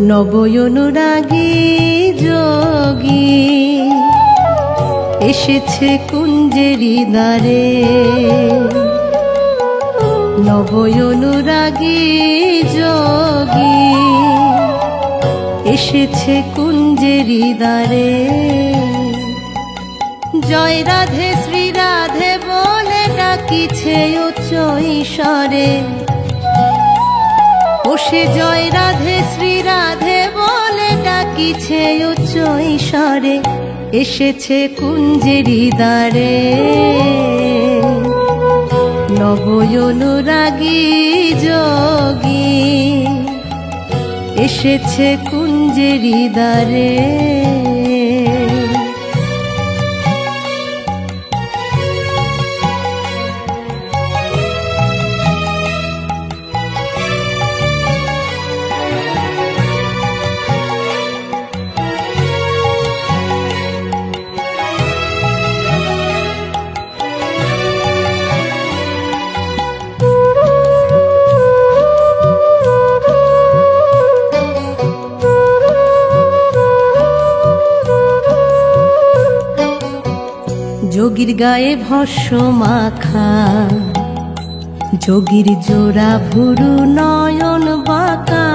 নবয়নুরাগী যোগী এসেছে কুঞ্জেরি দ্বারে। নবয়নুরাগী যোগী এসেছে কুঞ্জেরি দ্বারে। জয় রাধে শ্রী রাধে বলে ডাকিছে উচ্চ ঈশ্বরে। ও সে জয় রাধে শ্রী রাধে বলে ডাকিছে উচ্চ ঈশ্বরে। এসেছে কুঞ্জেরি দ্বারে। নবয়নুরাগী যোগী এসেছে কুঞ্জেরি দ্বারে। যোগীর গায়ে ভস্য মাখা, যোগীর জোড়া ভুরু নয়ন বাঁকা।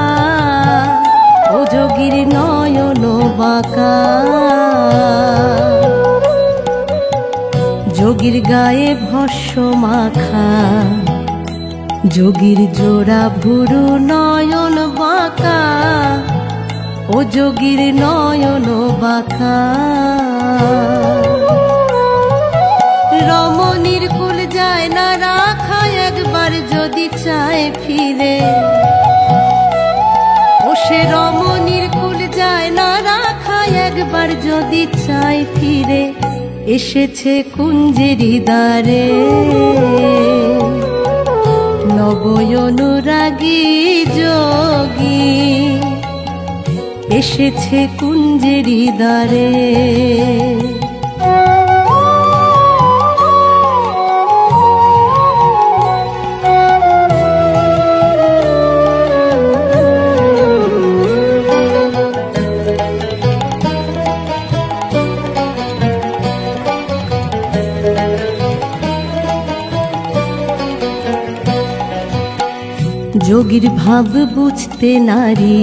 ও যোগীর নয়ন বাঁকা। যোগীর গায়ে ভস্য মাখা, যোগীর জোড়া ভুরু নয়ন বাঁকা। ও যোগীর নয়ন বাঁকা। রমণীর কুল যায় না রাখা একবার যদি চায় ফিরে। ও সে রমণীর কুল যায় না রাখা একবার যদি চায় ফিরে। এসেছে কুঞ্জেরি দ্বারে। নবয়নুরাগী যোগী এসেছে কুঞ্জেরি দ্বারে। যোগীর ভাব বুঝতে নারী,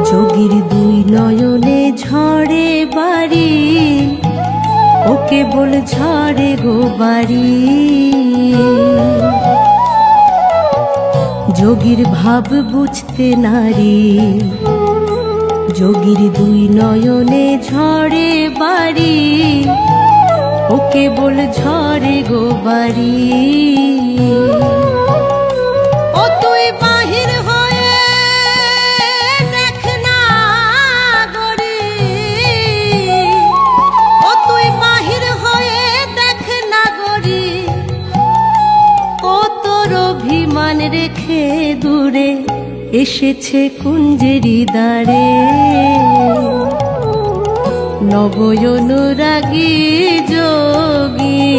যোগীর দুই নয়নে ঝরে বাড়ি। ও কেবল ঝরে গো বাড়ি। যোগীর ভাব বুঝতে নারী, যোগীর দুই নয়নে ঝরে বাড়ি। ও কেবল ঝরে গো বাড়ি। রেখে দূরে এসেছে কুঞ্জেরি দ্বারে। নবয়নুরাগী যোগী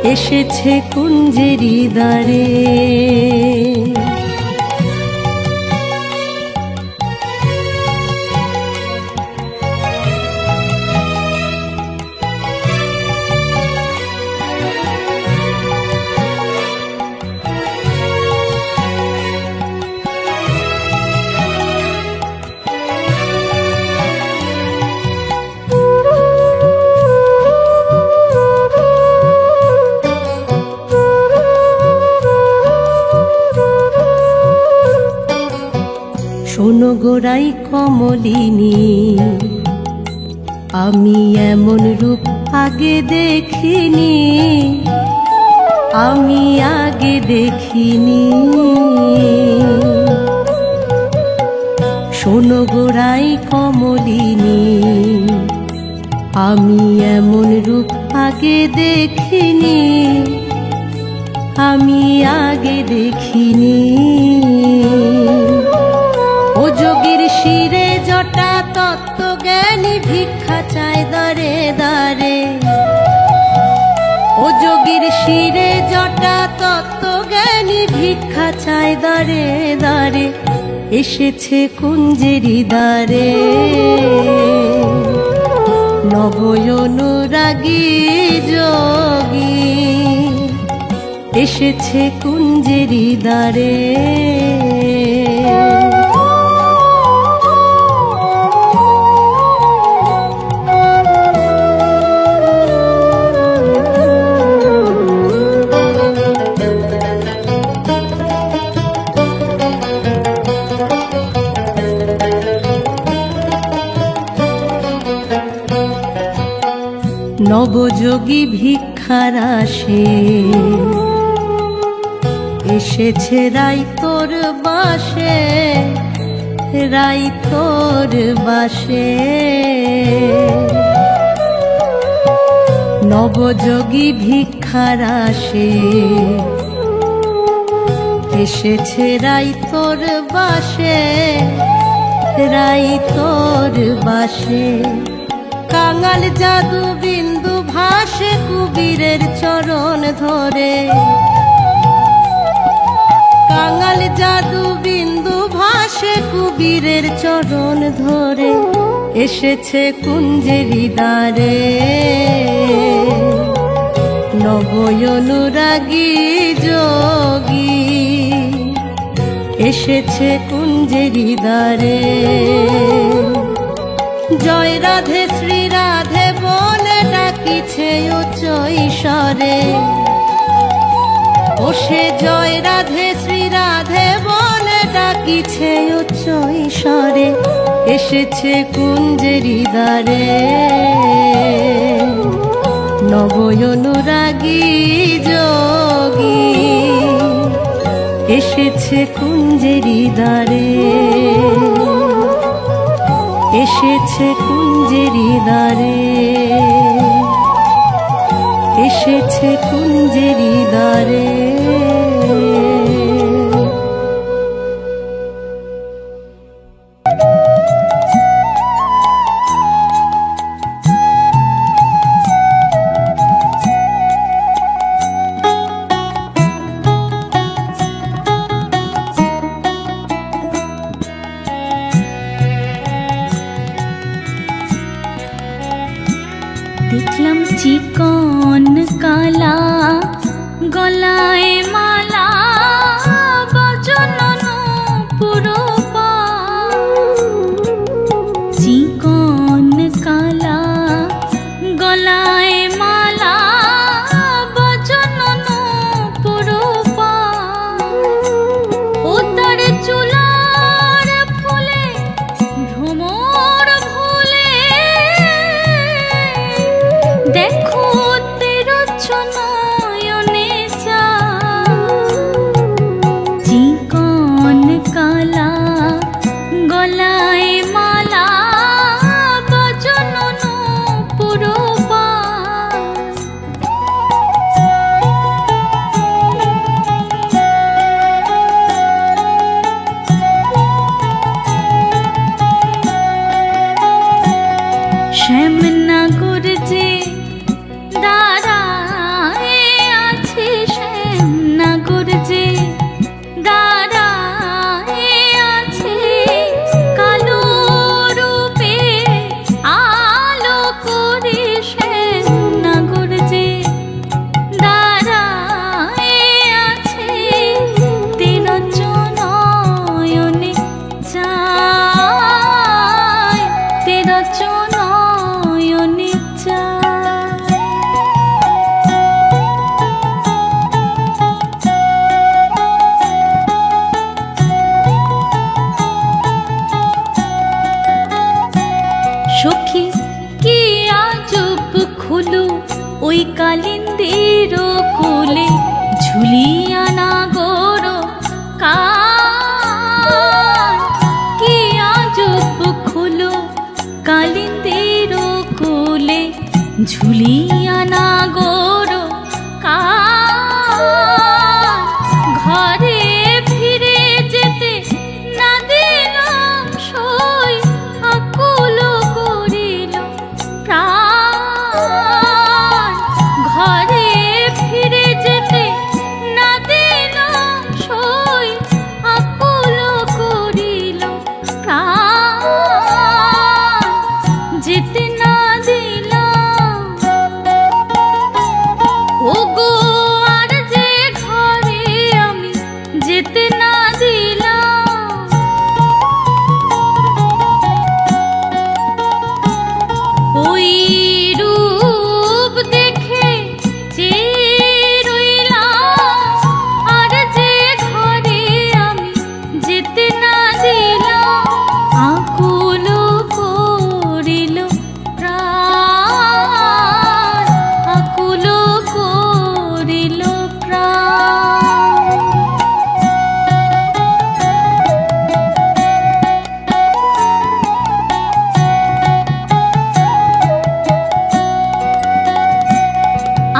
এসেছে কুঞ্জেরি দ্বারে। শোনো গোড়াই কমলিনী, আমি এমন রূপ আগে দেখিনি। আমি আগে দেখিনি। শোনো গোড়াই কমলিনী, আমি এমন রূপ আগে দেখিনি। আমি আগে দেখিনি। ও যোগীর শিরে জটা তত্ত্ব জ্ঞানী ভিক্ষা চায় দ্বারে দ্বারে। ও যোগীর শিরে জটা তত্ত্ব জ্ঞানী ভিক্ষা চায় দ্বারে দ্বারে। এসেছে কুঞ্জেরি দ্বারে নবয়নুরাগী যোগী এসেছে কুঞ্জেরি দ্বারে নবযোগী ভিক্ষার আসে এসেছে রাইতোর বাসে রাইতোর বাসে নবযোগী ভিক্ষার আসে এসেছে রাইতোর বাসে রাইতোর বাসে কাঙাল জাদু বিন্দু ভাসে কুবীরের চরণ ধরে কাঙাল জাদু বিন্দু ভাসে কুবীরের চরণ ধরে এসেছে কুঞ্জেরি দ্বারে নবয়নুরাগী যোগী এসেছে কুঞ্জেরি দ্বারে জয় রাধে শ্রী রাধে বলে ডাকিছে উচ্চ ঈশ্বরে ও সে জয় রাধে শ্রী রাধে বলে ডাকিছে উচ্চ ঈশ্বরে এসেছে কুঞ্জেরি দ্বারে নবয়নুরাগী যোগী এসেছে কুঞ্জেরি দ্বারে এসেছে কুঞ্জেরি দ্বারে এসেছে কুঞ্জেরি দ্বারে দেখলাম চিকন কালা গলায় মালা বচনন পুরো পা চিকন কালা গলায় মালা বচনন পুরো পা ও তার চুলার ফুলে ভ্রমর ভুলে দেখো নয়নে চা চিকন কালা গলায় মালা বচনন পুরো পা শ্যামনগর যে দাঁড়ায় আছে শ্যামনগর যে দাঁড়ায় আছে কালো রূপে আলো করে শ্যামনগর যে দাঁড়ায় আছে তিরচনয়নে চায় তিরচনয়নে সখী কি আজব খুলু ওই কালিন্দির কোলে ঝুলিয়া না গোর কি আজব খুলু কালিন্দির কোলে ঝুলিয়া না গোর ঘরে ফিরে যেতে না দিলাম সই আকুল করিল প্রাণ ঘরে ফিরে যেতে না দিলাম সই আকুল করিল না দিলাম। ওই রূপ দেখে যে রইলাম, আর যে ঘরে আমি যেতে না দিলাম, আকুল করিল প্রাণ, আকুল করিল প্রাণ।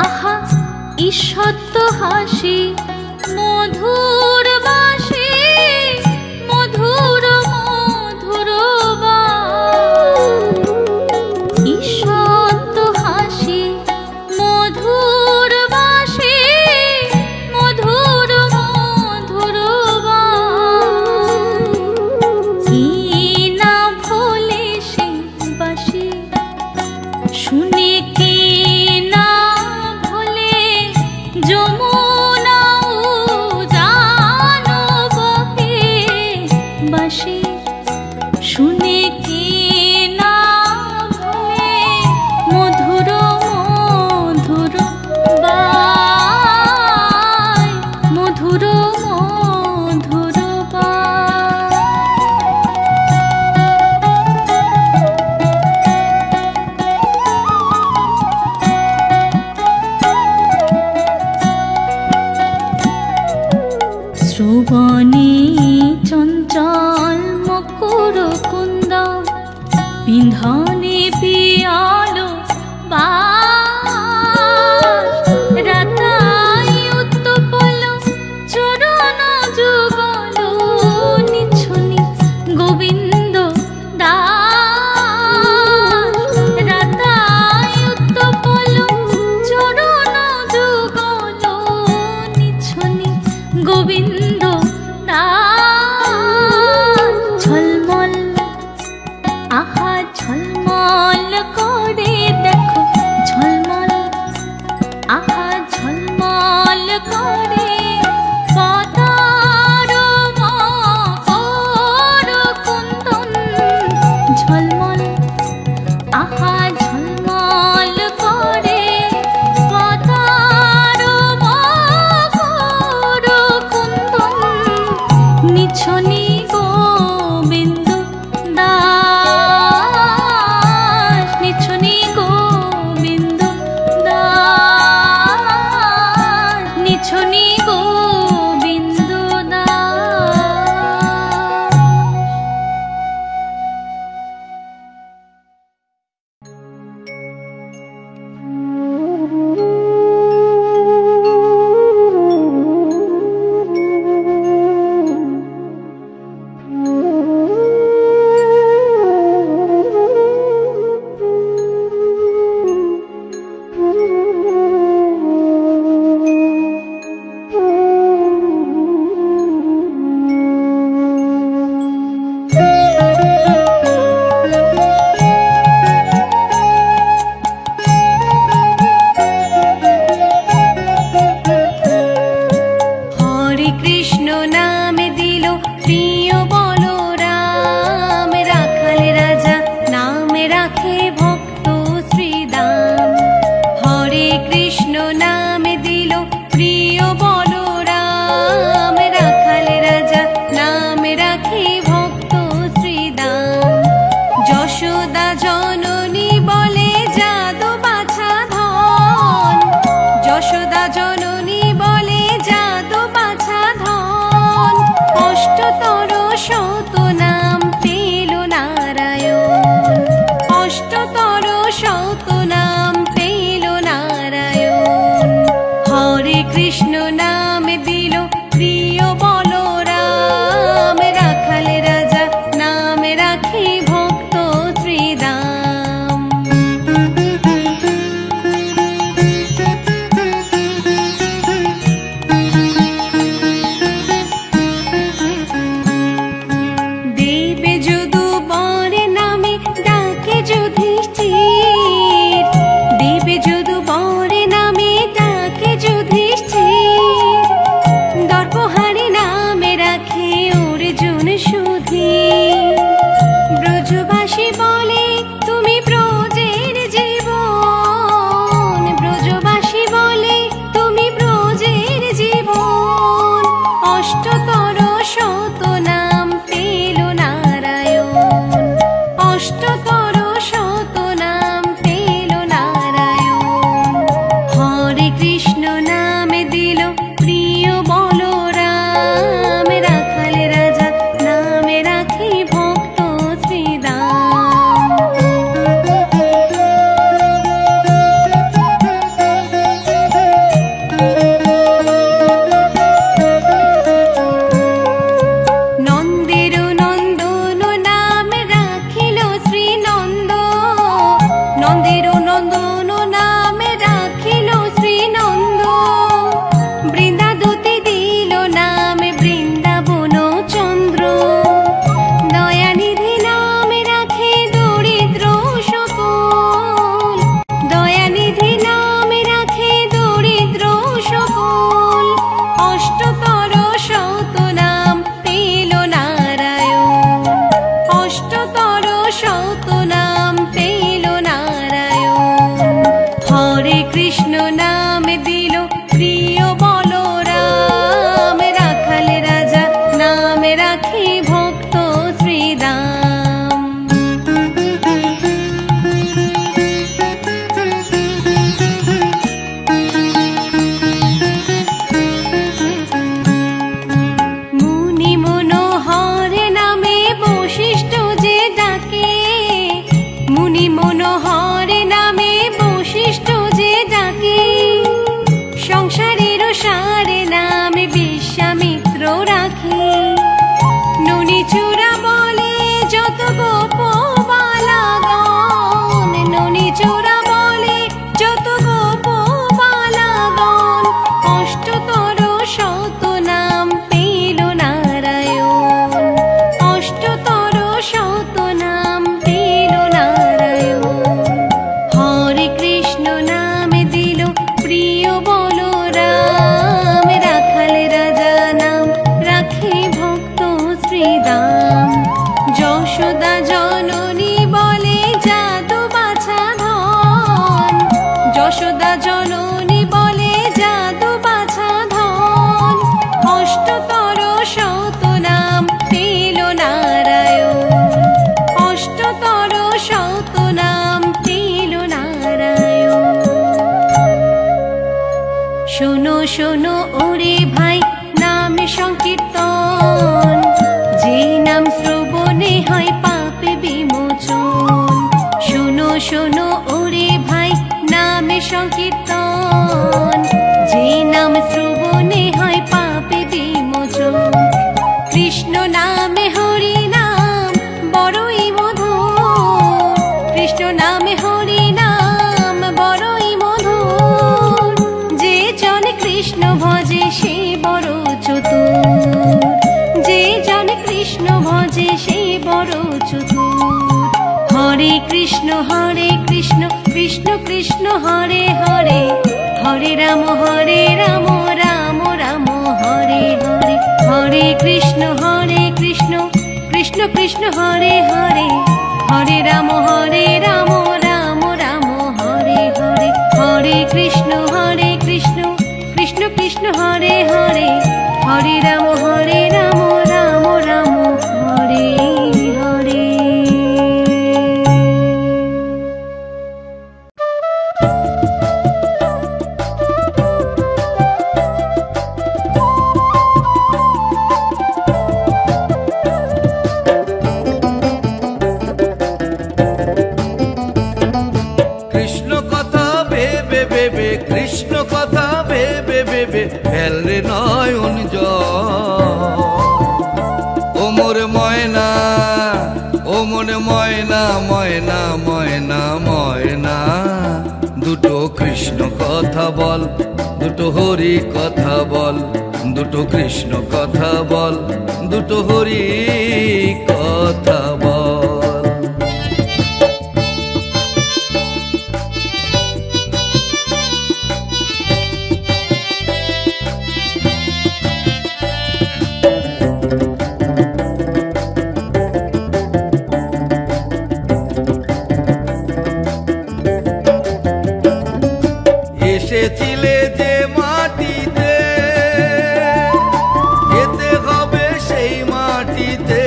আহা ঈষৎ হাসি, মধুর বাসি, মধুর মধুর বাস। ঈষৎ হাসি, মধুর বাসি, মধুর মধুর বাস। কি না ভোলে সেই বাসি, শুনে কে না ভোলে যমুনা উজান বহে বাসি। শুনে কে না ভোলে মধুর মধুর বাই, মধুর মধুর বাই। শ্রবণে চঞ্চল মকর কুন্দ, বিন্ধনে পিয়ালো বাস। রাতাই উত্তপল চরণ যুগল, নিছনি গোবিন্দ দাস। রাতাই উত্তপল চরণ যুগল, নিছনি গোবিন্দ দাস। ঝলমল আহা ঝলমল করে দেখো, ঝলমল আহা ঝলমল করে পদার মকর কুন্দন। ঝলমল আহা ঝলমল করে পদার মকর কুন্দন, নিছনি গোবিন্দ দাস, নিছনি গোবিন্দ দাস, নিছনি গোবিন্দ দাস। হরে কৃষ্ণ নাম দিল প্রিয় বলরাম, রাখাল রাজা নামে রাখে ভক্ত শ্রীদাম। হরে কৃষ্ণ নাম দিল প্রিয় বলরাম, রাখাল রাজা নামে রাখে ভক্ত শ্রীদাম। যশোদা জননী বলে যাদব বাছা ধন, যশোদা জননী বলে যাদব বাছা ধন। অষ্টতর শত নাম পেল নারায়ণ, অষ্টতর শত নাম পেল নারায়ণ। হরে কৃষ্ণ নাম দিল প্রিয় বলরাম, রাখাল রাজা নামে রাখে ভক্ত শ্রীদাম। রাখে ভক্ত শ্রীদাম। যশোদা জননী বলে জাদু বাছা ধন, যশোদা জননী বলে জাদু বাছা ধন। অষ্টতর শতনাম পেল নারায়ণ, অষ্টতর শতনাম পেল নারায়ণ। শোনো শোনো ওরে ভাই নাম সংকীর্তন, যে নাম শ্রবণে হয় পাপে বিমোচন। শোনো শোনো ওরে ভাই নাম সংকীর্তন, যে নাম শ্রবণে হয় পাপে বিমোচন। কৃষ্ণ নামে হরি নাম বড়ই মধুর, কৃষ্ণ নামে হরি নাম বড়ই মধুর। যে জন কৃষ্ণ ভজে সে বড় চতুর, যে জন কৃষ্ণ ভজে সে বড় চতুর। হরে কৃষ্ণ কৃষ্ণ কৃষ্ণ হরে হরে, হরে রাম রাম রাম হরে হরে। হরে কৃষ্ণ কৃষ্ণ কৃষ্ণ হরে হরে, হরে রাম রাম রাম হরে হরে। হরে কৃষ্ণ কৃষ্ণ কৃষ্ণ হরে হরে, হরে রাম রাম রাম হরে হরে। কৃষ্ণ কথা ভেবে ভেবে ফেলরে নয়ন জল। ও মোর ময়না, ও মোর ময়না, ময়না ময়না ময়না, দুটো কৃষ্ণ কথা বল, দুটো হরি কথা বল, দুটো কৃষ্ণ কথা বল, দুটো হরি কথা বল। এসেছিলে যে মাটিতে, যেতে হবে সেই মাটিতে।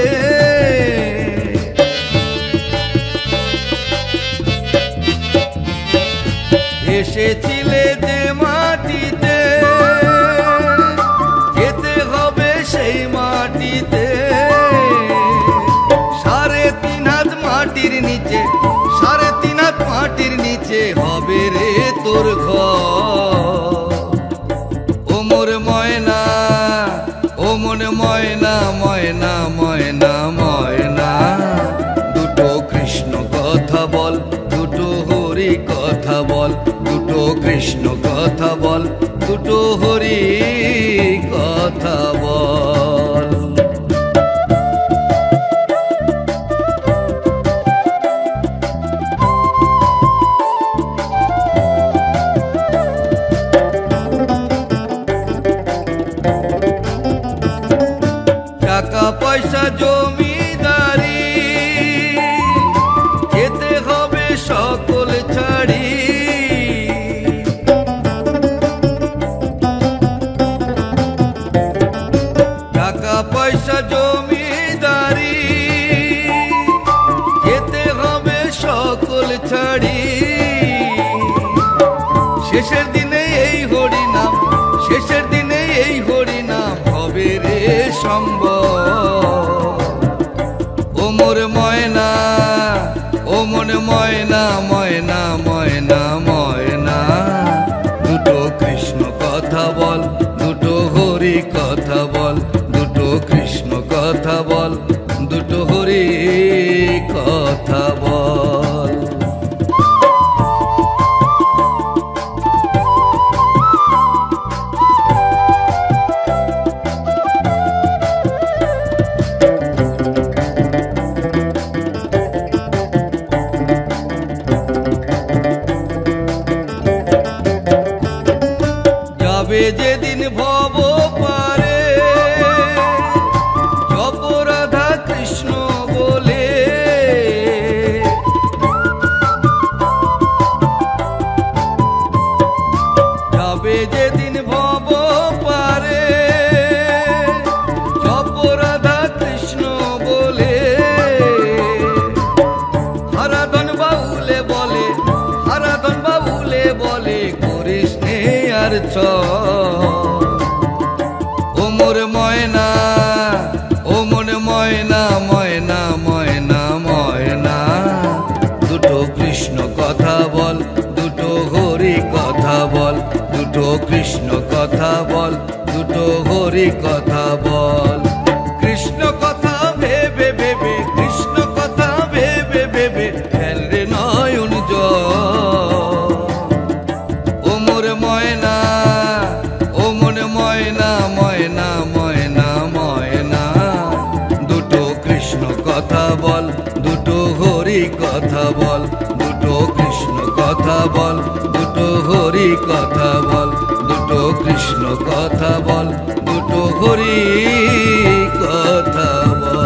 এসেছিলে যে মাটিতে, যেতে হবে সেই মাটিতে। 3.5 হাত মাটির নিচে, 3.5 হাত মাটির নিচে হবে রে তোর ঘর। ও মোর ময়না, ও মোর ময়না, ময়না ময়না ময়না, দুটো কৃষ্ণ কথা বল, দুটো হরি কথা বল, দুটো কৃষ্ণ কথা বল, দুটো হরি কথা বল। টাকা পয়সা জমিদারি, যেতে হবে সকল ছাড়ি। টাকা পয়সা জমিদারি, যেতে হবে সকল ছাড়ি। শেষের দিনে এই হরি নাম, শেষের দিনে এই হরি নাম হবে রে সম্ভব। ও মোর ময়না, ও মোর ময়না, ময়না ময়না ময়না, দুটো কৃষ্ণ কথা বল, দুটো হরি কথা বল, দুটো কৃষ্ণ কথা ও মোর ময়না, ও মোর ময়না, ময়না ময়না ময়না, দুটো কৃষ্ণ কথা বল, দুটো হরি কথা বল, দুটো কৃষ্ণ কথা বল, দুটো হরি কথা বল। কৃষ্ণ কথা ভেবে ভেবে, কৃষ্ণ কথা ভেবে ভেবে ফেল রে নয়ন জল। ও মোর ময়না, ও মোর ময়না, ময়না ময়না ময়না, দুটো কৃষ্ণ কথা বল, দুটো হরি কথা বল, দুটো কৃষ্ণ কথা বল, দুটো হরি কথা বল, দুটো কৃষ্ণ কথা বল, দুটো হরি কথা বল।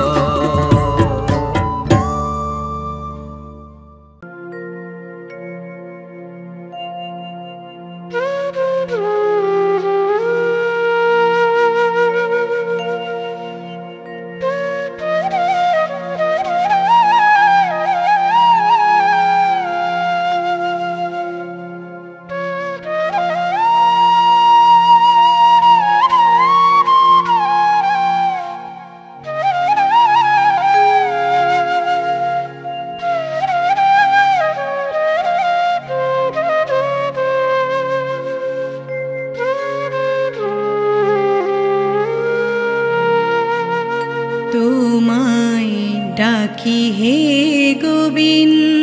তোমায় ডাকি হে গোবিন্দ।